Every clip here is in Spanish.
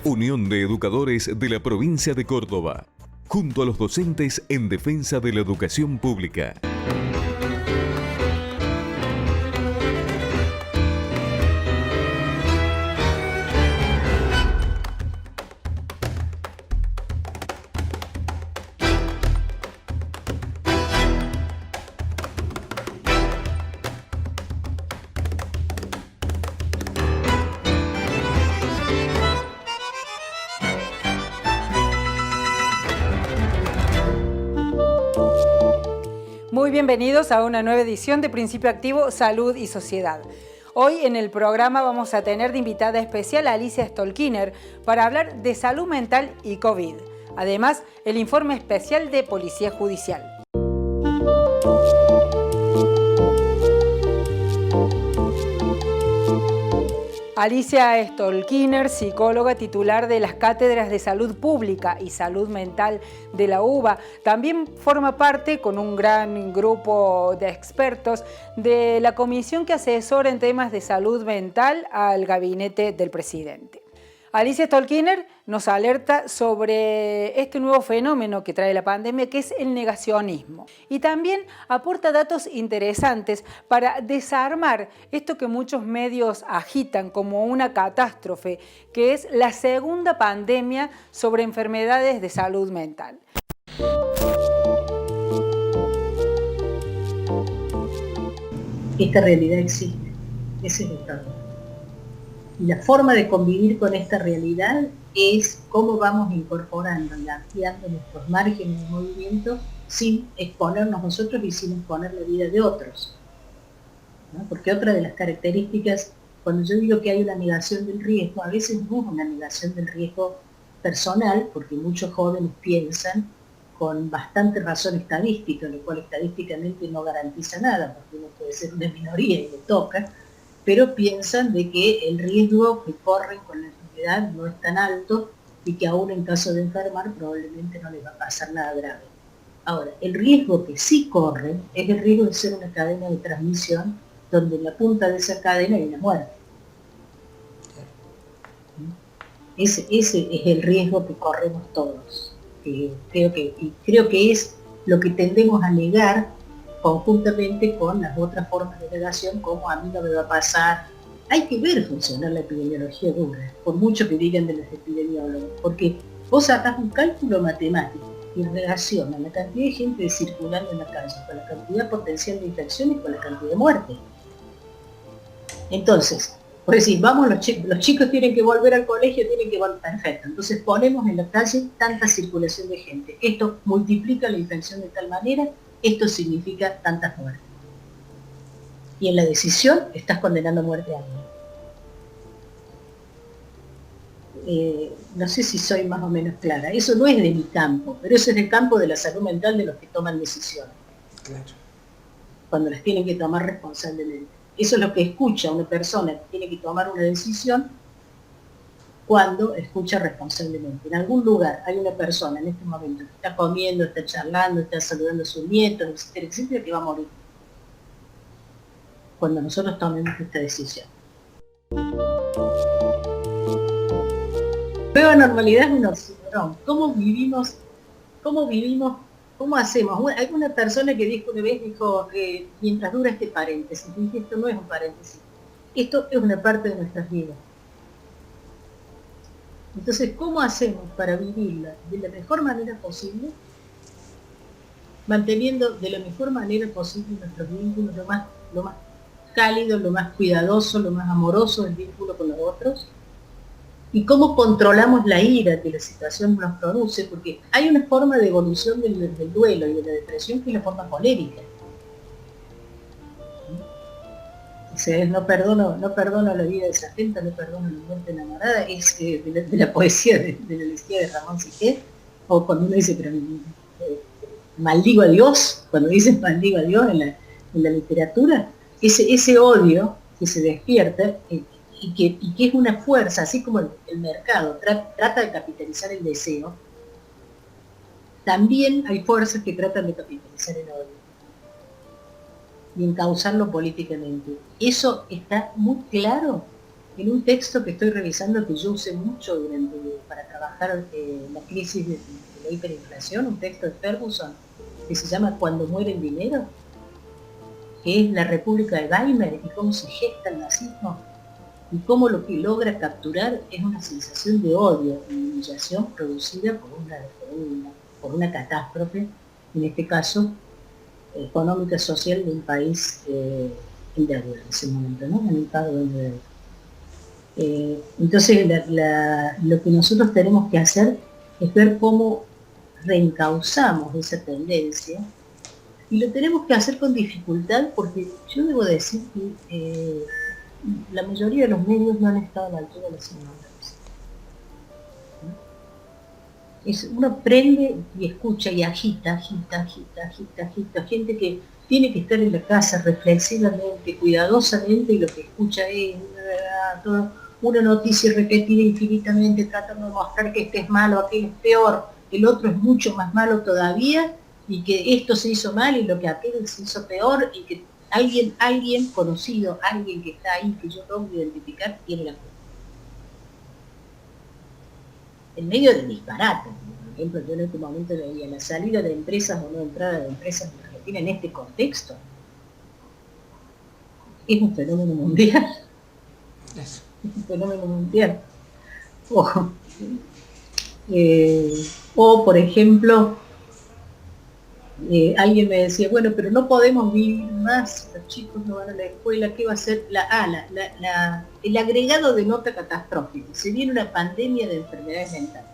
Unión de Educadores de la Provincia de Córdoba, junto a los docentes en defensa de la educación pública. Muy bienvenidos a una nueva edición de Principio Activo, Salud y Sociedad. Hoy en el programa vamos a tener de invitada especial a Alicia Stolkiner para hablar de salud mental y COVID. Además, el informe especial de Policía Judicial. Alicia Stolkiner, psicóloga titular de las Cátedras de Salud Pública y Salud Mental de la UBA, también forma parte, con un gran grupo de expertos, de la comisión que asesora en temas de salud mental al gabinete del presidente. Alicia Stolkiner nos alerta sobre este nuevo fenómeno que trae la pandemia, que es el negacionismo. Y también aporta datos interesantes para desarmar esto que muchos medios agitan como una catástrofe, que es la segunda pandemia sobre enfermedades de salud mental. Esta realidad existe, ese es el problema. Y la forma de convivir con esta realidad es cómo vamos incorporando y ampliando nuestros márgenes de movimiento sin exponernos nosotros y sin exponer la vida de otros, ¿no? Porque otra de las características, cuando yo digo que hay una negación del riesgo, a veces no es una negación del riesgo personal, porque muchos jóvenes piensan con bastante razón estadística, lo cual estadísticamente no garantiza nada, porque uno puede ser una minoría y le toca, pero piensan de que el riesgo que corren con la enfermedad no es tan alto y que aún en caso de enfermar probablemente no les va a pasar nada grave. Ahora, el riesgo que sí corren es el riesgo de ser una cadena de transmisión donde en la punta de esa cadena hay una muerte. Ese es el riesgo que corremos todos. Creo que es lo que tendemos a negar conjuntamente con las otras formas de negación, como a mí no me va a pasar. Hay que ver funcionar la epidemiología dura, por mucho que digan de los epidemiólogos, porque vos sacás un cálculo matemático y relaciona la cantidad de gente circulando en la calle con la cantidad potencial de infecciones con la cantidad de muertes. Entonces, por decir, vamos, los chicos tienen que volver al colegio, tienen que volver, perfecto. Entonces ponemos en la calle tanta circulación de gente. Esto multiplica la infección de tal manera, esto significa tantas muertes. Y en la decisión estás condenando a muerte a alguien. No sé si soy más o menos clara. Eso no es de mi campo, pero eso es del campo de la salud mental de los que toman decisiones. Claro. Cuando las tienen que tomar responsablemente. Eso es lo que escucha una persona que tiene que tomar una decisión cuando escucha responsablemente. En algún lugar hay una persona en este momento que está comiendo, está charlando, está saludando a sus nietos, etcétera, etcétera, que va a morir cuando nosotros tomemos esta decisión. Nueva normalidad es un oxímoron. ¿Cómo vivimos? ¿Cómo hacemos? Hay una persona que dijo una vez, mientras dura este paréntesis, y dije, esto no es un paréntesis, esto es una parte de nuestras vidas. Entonces, ¿cómo hacemos para vivirla de la mejor manera posible? Manteniendo de la mejor manera posible nuestros vínculos, lo más cálido, lo más cuidadoso, lo más amoroso del vínculo con los otros. Y cómo controlamos la ira que la situación nos produce, porque hay una forma de evolución del duelo y de la depresión que es la forma colérica. O sea, no perdono la vida de Sargento, no perdono la muerte enamorada, es de la poesía de la poesía de Ramón Siquet, o cuando uno dice, pero maldigo a Dios, cuando dicen maldigo a Dios en la literatura, ese odio que se despierta y que es una fuerza, así como el mercado trata de capitalizar el deseo, también hay fuerzas que tratan de capitalizar el odio y encauzarlo políticamente. Eso está muy claro en un texto que estoy revisando, que yo usé mucho para trabajar la crisis de la hiperinflación, un texto de Ferguson que se llama Cuando muere el dinero, que es la República de Weimar y cómo se gesta el nazismo y cómo lo que logra capturar es una sensación de odio y humillación producida por una catástrofe, en este caso económica, social de un país en deuda en ese momento, ¿no? En el pago de deuda. Entonces lo que nosotros tenemos que hacer es ver cómo reencauzamos esa tendencia, y lo tenemos que hacer con dificultad, porque yo debo decir que la mayoría de los medios no han estado a la altura de las circunstancias. Uno prende y escucha y agita, gente que tiene que estar en la casa reflexivamente, cuidadosamente, y lo que escucha es una noticia repetida infinitamente, tratando de mostrar que este es malo, aquel es peor, el otro es mucho más malo todavía, y que esto se hizo mal y lo que aquel se hizo peor, y que alguien conocido, alguien que está ahí, que yo tengo que identificar, tiene la culpa. En medio de disparates. Por ejemplo, yo en este momento veía la salida de empresas o no entrada de empresas en Argentina en este contexto. Es un fenómeno mundial. Es un fenómeno mundial. O por ejemplo, alguien me decía, bueno, pero no podemos vivir más, los chicos no van a la escuela, ¿qué va a ser? El agregado de nota catastrófica. Se viene una pandemia de enfermedades mentales.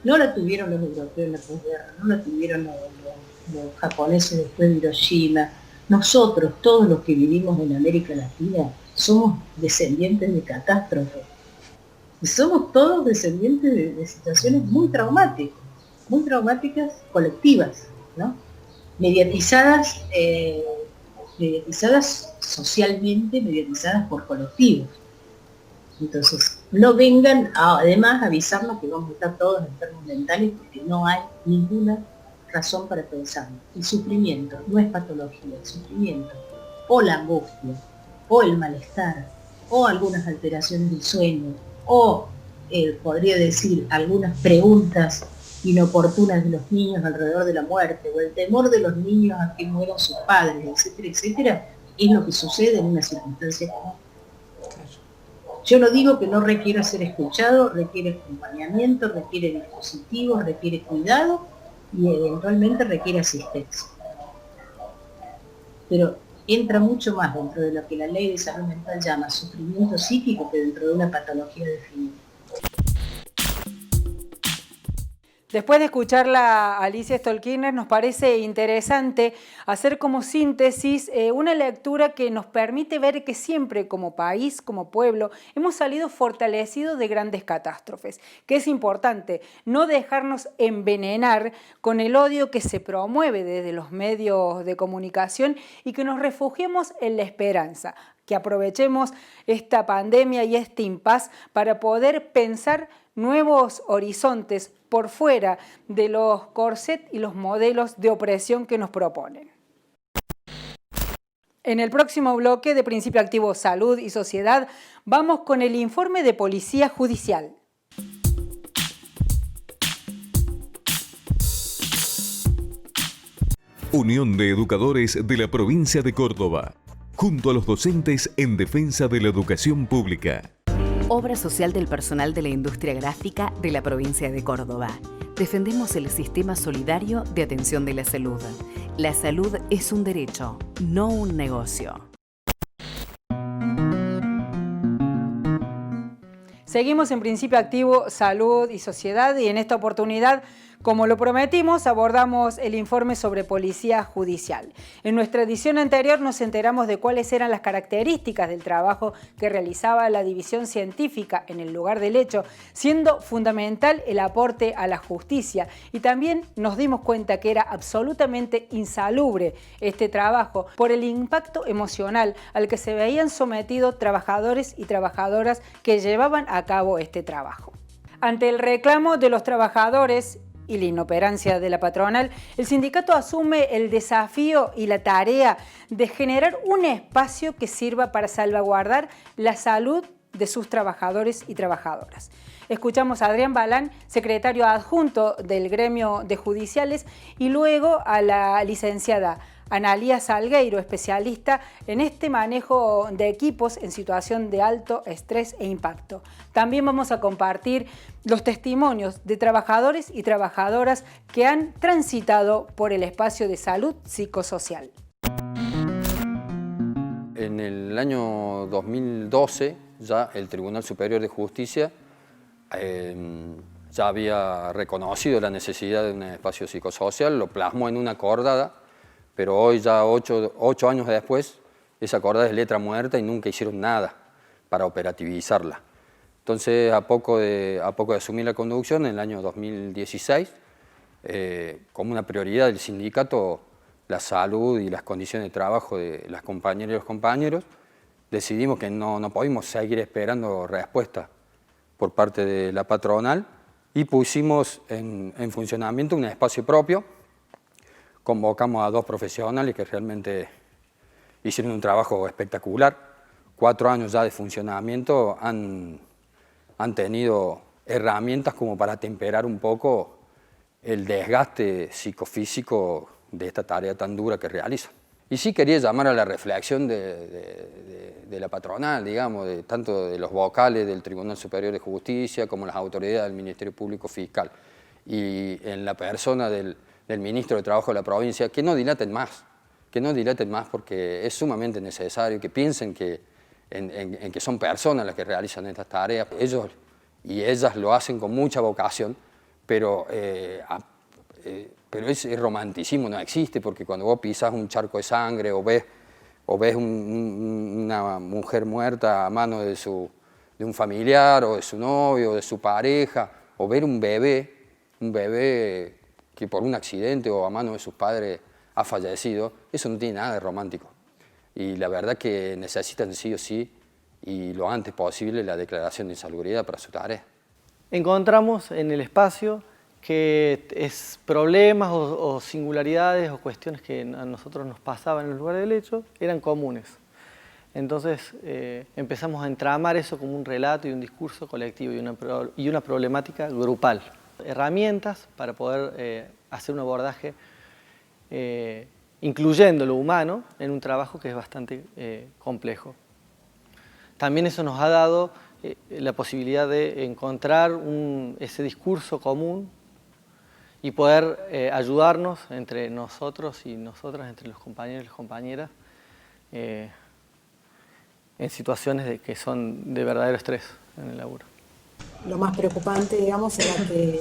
No la tuvieron los europeos en la posguerra, no la tuvieron los japoneses después de Hiroshima. Nosotros, todos los que vivimos en América Latina, somos descendientes de catástrofes. Y somos todos descendientes de situaciones muy traumáticas colectivas, ¿no? Mediatizadas socialmente, mediatizadas por colectivos. Entonces, no vengan además a avisarnos que vamos a estar todos enfermos mentales, porque no hay ninguna razón para pensarlo. El sufrimiento no es patología, el sufrimiento, o la angustia, o el malestar, o algunas alteraciones del sueño, o podría decir algunas preguntas inoportunas de los niños alrededor de la muerte, o el temor de los niños a que mueran sus padres, etcétera, etcétera, es lo que sucede en una circunstancia como esta. Yo no digo que no requiera ser escuchado, requiere acompañamiento, requiere dispositivos, requiere cuidado y eventualmente requiere asistencia. Pero entra mucho más dentro de lo que la ley de salud mental llama sufrimiento psíquico que dentro de una patología definida. Después de escucharla a Alicia Stolkiner, nos parece interesante hacer como síntesis una lectura que nos permite ver que siempre como país, como pueblo, hemos salido fortalecidos de grandes catástrofes, que es importante no dejarnos envenenar con el odio que se promueve desde los medios de comunicación y que nos refugiemos en la esperanza, que aprovechemos esta pandemia y este impas para poder pensar nuevos horizontes por fuera de los corsets y los modelos de opresión que nos proponen. En el próximo bloque de Principio Activo Salud y Sociedad vamos con el informe de Policía Judicial. Unión de Educadores de la Provincia de Córdoba, junto a los docentes en defensa de la educación pública. Obra social del personal de la industria gráfica de la provincia de Córdoba. Defendemos el sistema solidario de atención de la salud. La salud es un derecho, no un negocio. Seguimos en Principio Activo Salud y Sociedad y en esta oportunidad, como lo prometimos, abordamos el informe sobre Policía Judicial. En nuestra edición anterior nos enteramos de cuáles eran las características del trabajo que realizaba la división científica en el lugar del hecho, siendo fundamental el aporte a la justicia, y también nos dimos cuenta que era absolutamente insalubre este trabajo por el impacto emocional al que se veían sometidos trabajadores y trabajadoras que llevaban a cabo este trabajo. Ante el reclamo de los trabajadores y la inoperancia de la patronal, el sindicato asume el desafío y la tarea de generar un espacio que sirva para salvaguardar la salud de sus trabajadores y trabajadoras. Escuchamos a Adrián Balán, secretario adjunto del gremio de judiciales, y luego a la licenciada Analía Salgueiro, especialista en este manejo de equipos en situación de alto estrés e impacto. También vamos a compartir los testimonios de trabajadores y trabajadoras que han transitado por el espacio de salud psicosocial. En el año 2012 ya el Tribunal Superior de Justicia ya había reconocido la necesidad de un espacio psicosocial, lo plasmó en una acordada, pero hoy ya 8 años después, esa acordada es letra muerta y nunca hicieron nada para operativizarla. Entonces, a poco de asumir la conducción, en el año 2016, como una prioridad del sindicato, la salud y las condiciones de trabajo de las compañeras y los compañeros, decidimos que no podíamos seguir esperando respuesta por parte de la patronal y pusimos en funcionamiento un espacio propio. Convocamos a 2 profesionales que realmente hicieron un trabajo espectacular. 4 años ya de funcionamiento han tenido herramientas como para temperar un poco el desgaste psicofísico de esta tarea tan dura que realizan. Y sí quería llamar a la reflexión de la patronal, digamos, tanto de los vocales del Tribunal Superior de Justicia como las autoridades del Ministerio Público Fiscal y en la persona del Ministro de Trabajo de la provincia, que no dilaten más porque es sumamente necesario que piensen en que son personas las que realizan estas tareas. Ellos y ellas lo hacen con mucha vocación, pero ese romanticismo no existe, porque cuando vos pisás un charco de sangre o ves una mujer muerta a mano de un familiar o de su novio o de su pareja, o ver un bebé que por un accidente o a mano de sus padres ha fallecido, eso no tiene nada de romántico. Y la verdad que necesitan sí o sí, y lo antes posible, la declaración de insalubridad para su tarea. Encontramos en el espacio que problemas o singularidades o cuestiones que a nosotros nos pasaban en el lugar del hecho eran comunes. Entonces empezamos a entramar eso como un relato y un discurso colectivo y una problemática grupal. Herramientas para poder hacer un abordaje incluyendo lo humano en un trabajo que es bastante complejo. También eso nos ha dado la posibilidad de encontrar ese discurso común y poder ayudarnos entre nosotros y nosotras, entre los compañeros y las compañeras, en situaciones que son de verdadero estrés en el laburo. Lo más preocupante, digamos, era que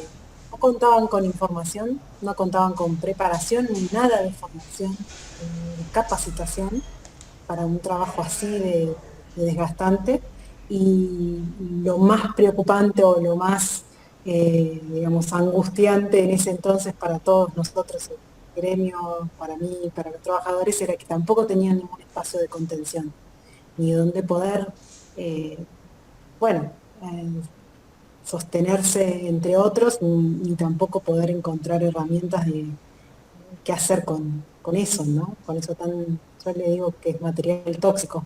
no contaban con información, no contaban con preparación ni nada de formación, de capacitación para un trabajo así de desgastante. Y lo más preocupante o lo más, digamos, angustiante en ese entonces para todos nosotros, el gremio, para mí, para los trabajadores, era que tampoco tenían ningún espacio de contención, ni donde poder, sostenerse entre otros, ni tampoco poder encontrar herramientas de qué hacer con eso, ¿no? Con eso yo le digo que es material tóxico.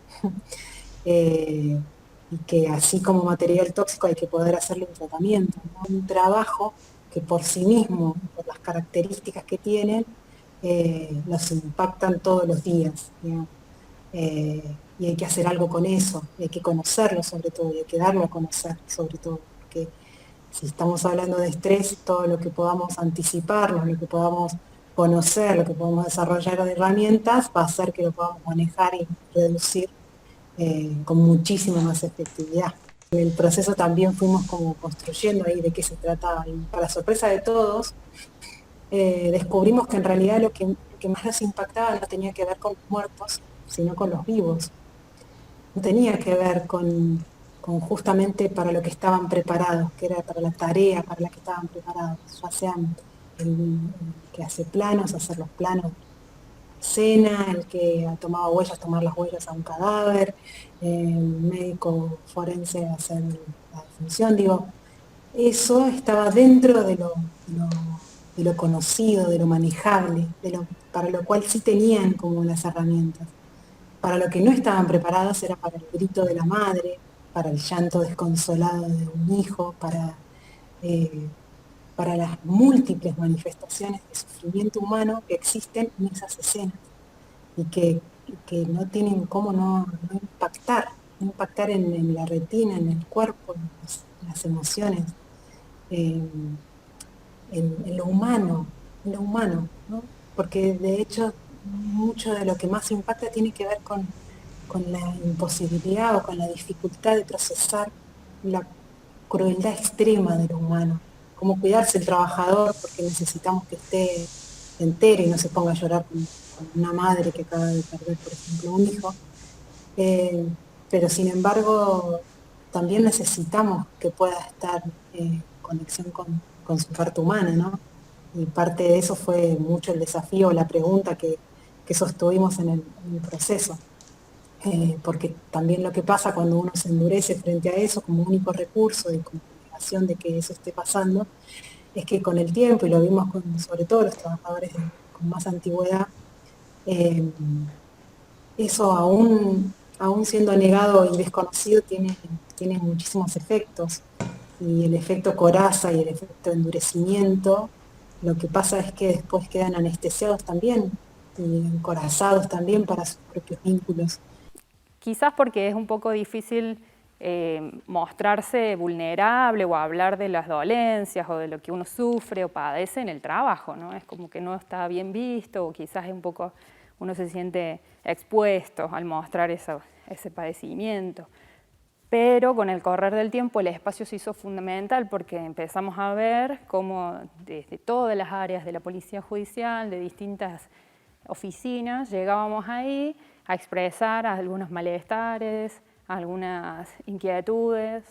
Y que así como material tóxico hay que poder hacerle un tratamiento, ¿no? Un trabajo que por sí mismo, por las características que tienen, nos impactan todos los días, ¿no? Y hay que hacer algo con eso, y hay que conocerlo sobre todo, y hay que darlo a conocer sobre todo, porque si estamos hablando de estrés, todo lo que podamos anticiparnos, lo que podamos conocer, lo que podamos desarrollar de herramientas, va a hacer que lo podamos manejar y reducir con muchísima más efectividad. En el proceso también fuimos como construyendo ahí de qué se trataba, y para sorpresa de todos, descubrimos que en realidad lo que más nos impactaba no tenía que ver con los muertos, sino con los vivos. No tenía que ver con justamente para lo que estaban preparados, que era para la tarea para la que estaban preparados, ya sean el que hace planos, hacer los planos, escena, el que ha tomado huellas, tomar las huellas a un cadáver, el médico forense hacer la defunción, digo, eso estaba dentro de lo lo conocido, de lo manejable, para lo cual sí tenían como las herramientas. Para lo que no estaban preparadas era para el grito de la madre, para el llanto desconsolado de un hijo, para las múltiples manifestaciones de sufrimiento humano que existen en esas escenas y que no tienen cómo no impactar en la retina, en el cuerpo, en las emociones, en lo humano, ¿no? Porque de hecho mucho de lo que más impacta tiene que ver con la imposibilidad o con la dificultad de procesar la crueldad extrema de lo humano. Cómo cuidarse el trabajador porque necesitamos que esté entero y no se ponga a llorar con una madre que acaba de perder, por ejemplo, un hijo. Pero sin embargo, también necesitamos que pueda estar en conexión con su parte humana, ¿no? Y parte de eso fue mucho el desafío, la pregunta que sostuvimos en el proceso. Porque también lo que pasa cuando uno se endurece frente a eso como único recurso y como negación de que eso esté pasando, es que con el tiempo, y lo vimos sobre todo los trabajadores con más antigüedad, eso aún siendo negado y desconocido tiene muchísimos efectos. Y el efecto coraza y el efecto endurecimiento, lo que pasa es que después quedan anestesiados también y encorazados también para sus propios vínculos. Quizás porque es un poco difícil mostrarse vulnerable o hablar de las dolencias o de lo que uno sufre o padece en el trabajo, ¿no? Es como que no está bien visto o quizás es un poco, uno se siente expuesto al mostrar ese padecimiento. Pero con el correr del tiempo el espacio se hizo fundamental porque empezamos a ver cómo desde todas las áreas de la policía judicial, de distintas oficinas, llegábamos ahí a expresar algunos malestares, algunas inquietudes,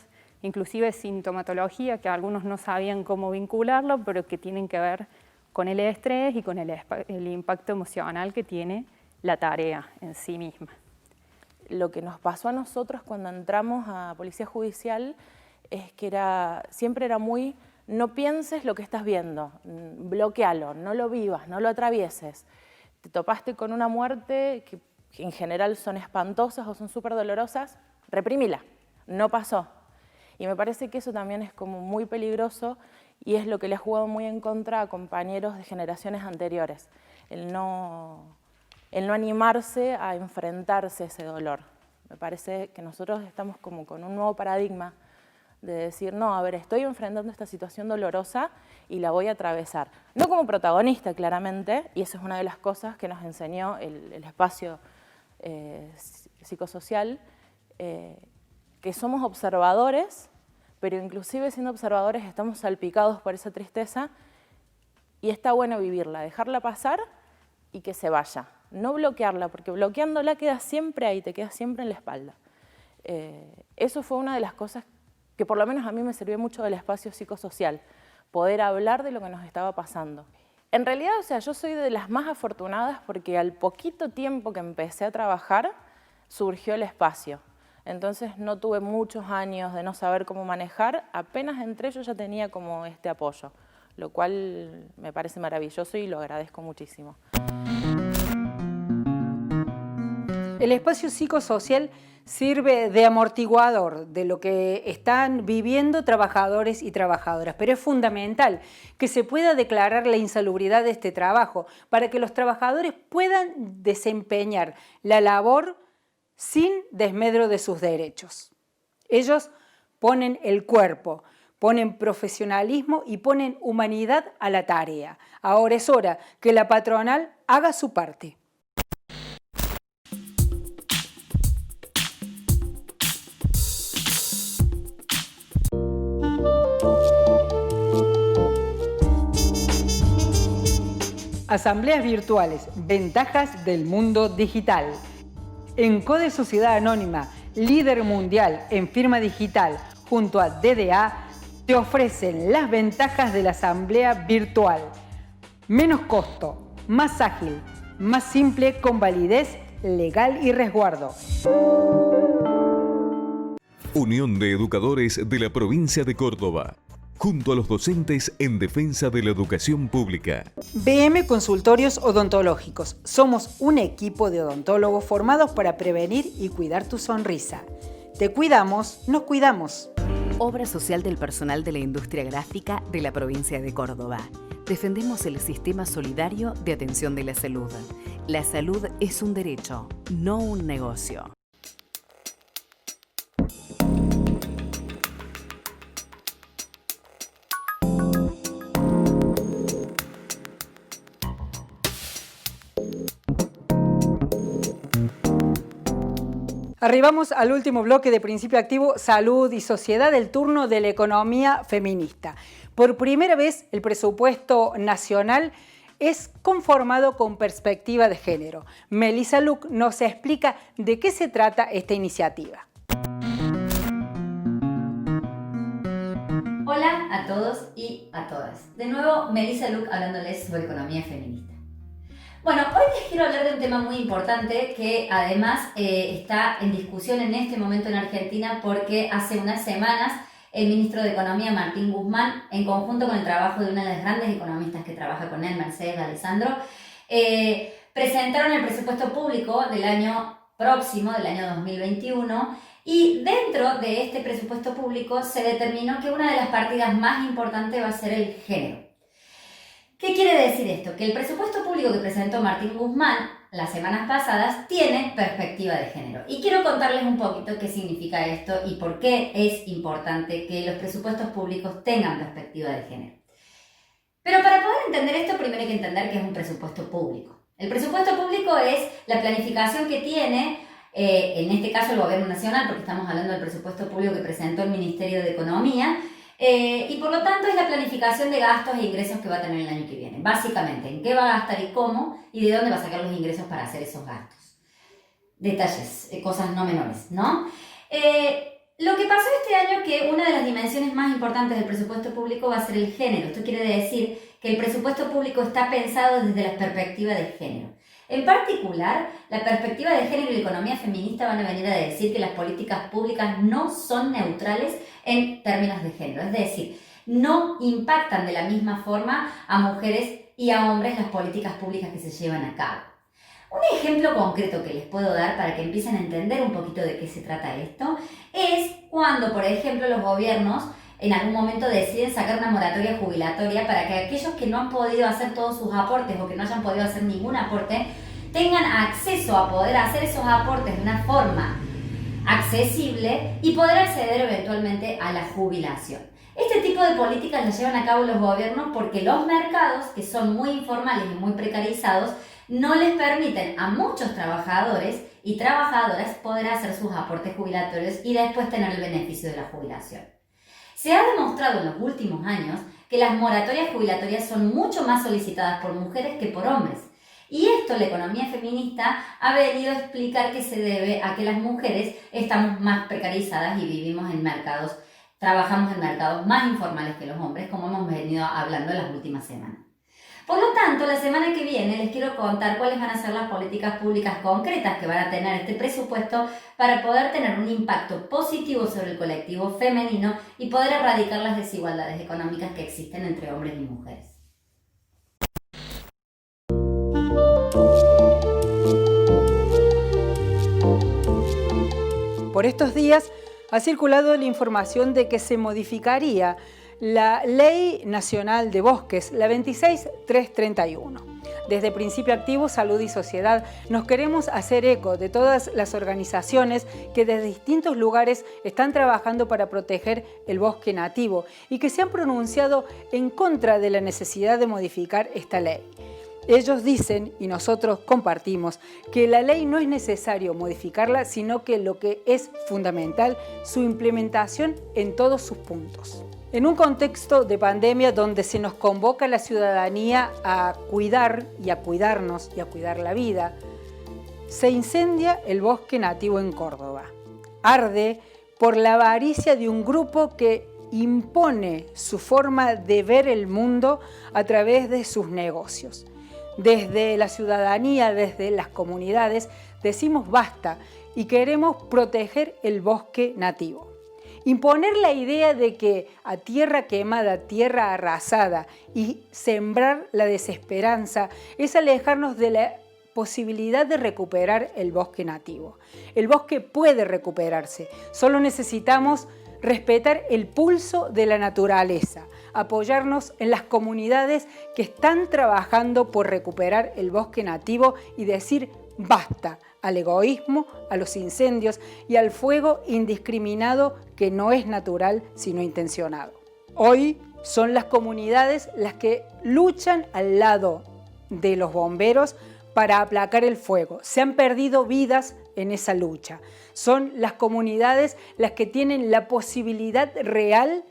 inclusive sintomatología que algunos no sabían cómo vincularlo, pero que tienen que ver con el estrés y con el impacto emocional que tiene la tarea en sí misma. Lo que nos pasó a nosotros cuando entramos a Policía Judicial es que siempre era muy, no pienses lo que estás viendo, bloquealo, no lo vivas, no lo atravieses. Te topaste con una muerte que en general son espantosas o son súper dolorosas, reprímila, no pasó. Y me parece que eso también es como muy peligroso y es lo que le ha jugado muy en contra a compañeros de generaciones anteriores, el no animarse a enfrentarse a ese dolor. Me parece que nosotros estamos como con un nuevo paradigma de decir, no, a ver, estoy enfrentando esta situación dolorosa y la voy a atravesar. No como protagonista, claramente, y eso es una de las cosas que nos enseñó el espacio psicosocial, que somos observadores, pero inclusive siendo observadores estamos salpicados por esa tristeza y está bueno vivirla, dejarla pasar y que se vaya. No bloquearla, porque bloqueándola queda siempre ahí, te queda siempre en la espalda. Eso fue una de las cosas que por lo menos a mí me sirvió mucho del espacio psicosocial, poder hablar de lo que nos estaba pasando. En realidad, o sea, yo soy de las más afortunadas porque al poquito tiempo que empecé a trabajar, surgió el espacio. Entonces no tuve muchos años de no saber cómo manejar, apenas entré yo ya tenía como este apoyo, lo cual me parece maravilloso y lo agradezco muchísimo. El espacio psicosocial sirve de amortiguador de lo que están viviendo trabajadores y trabajadoras, pero es fundamental que se pueda declarar la insalubridad de este trabajo para que los trabajadores puedan desempeñar la labor sin desmedro de sus derechos. Ellos ponen el cuerpo, ponen profesionalismo y ponen humanidad a la tarea. Ahora es hora que la patronal haga su parte. Asambleas virtuales, ventajas del mundo digital. En Code Sociedad Anónima, líder mundial en firma digital, junto a DDA, te ofrecen las ventajas de la asamblea virtual. Menos costo, más ágil, más simple con validez legal y resguardo. Unión de Educadores de la Provincia de Córdoba. junto a los docentes en defensa de la educación pública. BM Consultorios Odontológicos. Somos un equipo de odontólogos formados para prevenir y cuidar tu sonrisa. Te cuidamos, nos cuidamos. Obra social del personal de la industria gráfica de la provincia de Córdoba. Defendemos el sistema solidario de atención de la salud. La salud es un derecho, no un negocio. Arribamos al último bloque de Principio Activo, Salud y Sociedad, el turno de la economía feminista. Por primera vez, el presupuesto nacional es conformado con perspectiva de género. Melissa Luc nos explica de qué se trata esta iniciativa. Hola a todos y a todas. De nuevo, Melissa Luc hablándoles sobre economía feminista. Bueno, hoy les quiero hablar de un tema muy importante que además está en discusión en este momento en Argentina porque hace unas semanas el ministro de Economía, Martín Guzmán, en conjunto con el trabajo de una de las grandes economistas que trabaja con él, Mercedes Alessandro, presentaron el presupuesto público del año próximo, del año 2021, y dentro de este presupuesto público se determinó que una de las partidas más importantes va a ser el género. ¿Qué quiere decir esto? Que el presupuesto público que presentó Martín Guzmán las semanas pasadas tiene perspectiva de género. Y quiero contarles un poquito qué significa esto y por qué es importante que los presupuestos públicos tengan perspectiva de género. Pero para poder entender esto, primero hay que entender qué es un presupuesto público. El presupuesto público es la planificación que tiene, en este caso el Gobierno Nacional, porque estamos hablando del presupuesto público que presentó el Ministerio de Economía, y por lo tanto es la planificación de gastos e ingresos que va a tener el año que viene. Básicamente, en qué va a gastar y cómo, y de dónde va a sacar los ingresos para hacer esos gastos. Detalles, cosas no menores, ¿no? Lo que pasó este año que una de las dimensiones más importantes del presupuesto público va a ser el género. Esto quiere decir que el presupuesto público está pensado desde la perspectiva de género. En particular, la perspectiva de género y la economía feminista van a venir a decir que las políticas públicas no son neutrales en términos de género, es decir, no impactan de la misma forma a mujeres y a hombres las políticas públicas que se llevan a cabo. Un ejemplo concreto que les puedo dar para que empiecen a entender un poquito de qué se trata esto es cuando, por ejemplo, los gobiernos en algún momento deciden sacar una moratoria jubilatoria para que aquellos que no han podido hacer todos sus aportes o que no hayan podido hacer ningún aporte tengan acceso a poder hacer esos aportes de una forma accesible y poder acceder eventualmente a la jubilación. Este tipo de políticas las llevan a cabo los gobiernos porque los mercados, que son muy informales y muy precarizados, no les permiten a muchos trabajadores y trabajadoras poder hacer sus aportes jubilatorios y después tener el beneficio de la jubilación. Se ha demostrado en los últimos años que las moratorias jubilatorias son mucho más solicitadas por mujeres que por hombres. Y esto la economía feminista ha venido a explicar que se debe a que las mujeres estamos más precarizadas y vivimos en mercados, trabajamos en mercados más informales que los hombres, como hemos venido hablando en las últimas semanas. Por lo tanto, la semana que viene les quiero contar cuáles van a ser las políticas públicas concretas que van a tener este presupuesto para poder tener un impacto positivo sobre el colectivo femenino y poder erradicar las desigualdades económicas que existen entre hombres y mujeres. Por estos días ha circulado la información de que se modificaría la Ley Nacional de Bosques, la 26331. Desde Principio Activo, Salud y Sociedad nos queremos hacer eco de todas las organizaciones que desde distintos lugares están trabajando para proteger el bosque nativo y que se han pronunciado en contra de la necesidad de modificar esta ley. Ellos dicen, y nosotros compartimos, que la ley no es necesario modificarla, sino que lo que es fundamental, su implementación en todos sus puntos. En un contexto de pandemia donde se nos convoca a la ciudadanía a cuidar y a cuidarnos y a cuidar la vida, se incendia el bosque nativo en Córdoba. Arde por la avaricia de un grupo que impone su forma de ver el mundo a través de sus negocios. Desde la ciudadanía, desde las comunidades, decimos basta y queremos proteger el bosque nativo. Imponer la idea de que a tierra quemada, tierra arrasada y sembrar la desesperanza es alejarnos de la posibilidad de recuperar el bosque nativo. El bosque puede recuperarse, solo necesitamos respetar el pulso de la naturaleza, apoyarnos en las comunidades que están trabajando por recuperar el bosque nativo y decir basta al egoísmo, a los incendios y al fuego indiscriminado que no es natural sino intencionado. Hoy son las comunidades las que luchan al lado de los bomberos para aplacar el fuego. Se han perdido vidas en esa lucha. Son las comunidades las que tienen la posibilidad real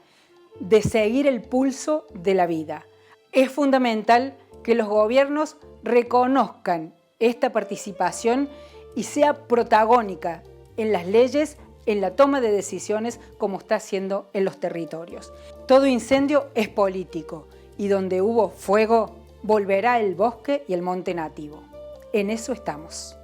de seguir el pulso de la vida. Es fundamental que los gobiernos reconozcan esta participación y sea protagónica en las leyes, en la toma de decisiones, como está haciendo en los territorios. Todo incendio es político y donde hubo fuego volverá el bosque y el monte nativo. En eso estamos.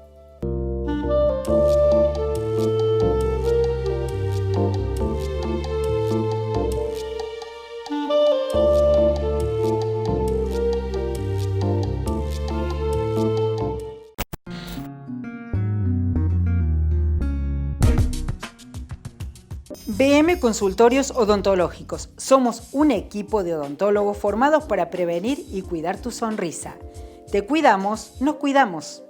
BM Consultorios Odontológicos. Somos un equipo de odontólogos formados para prevenir y cuidar tu sonrisa. Te cuidamos, nos cuidamos.